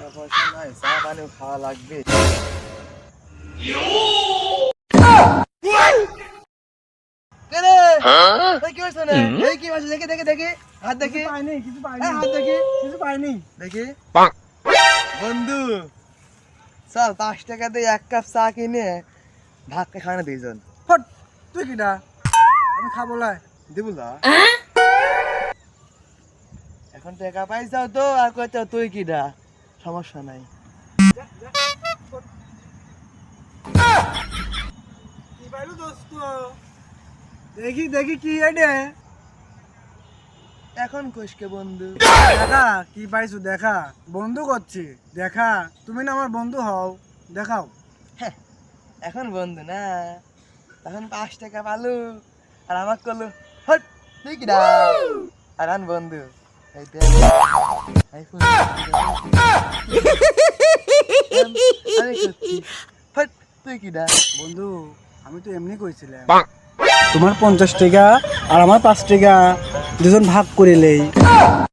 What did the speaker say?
টাকা পয়সা নাই, চা পানিও খাওয়া লাগবে। কে রে? এই কি হইছে না? এই কি হইছে? দেখি দেখি দেখি, হাত দেখি। পাইনি কিছু পাইনি, হাত দেখি, কিছু পাইনি। দেখি। বন্ধু চল 5 টাকা দিয়ে 1 কাপ চা কিনে ভাত খাওয়ানো দুইজন। ফট, তুই কিডা? আমি খাবো লাই। দিব না এখন টাকা পাইছাও তো, আর কইতে তুই কিডা? সমস্যা নাই। কি পাইলু দোস্ত? দেখি দেখি কি এটা? এখন কইসকে বন্ধু। দেখা কি পাইছো, দেখা। বন্ধু করছি, দেখা। তুমি না আমার বন্ধু হও, দেখাও। এখন বন্ধু না, তখন 5 টাকা পালু আর আমাকে কলু হট তুই কিডা? আর আন বন্ধু এই দেখ আইফোন আমি করছি হট তুই কিডা? বন্ধু আমি তো এমনি কইছিলাম, তোমার 50 টাকা আর আমার 5 টাকা দুজন ভাগ করিলেই।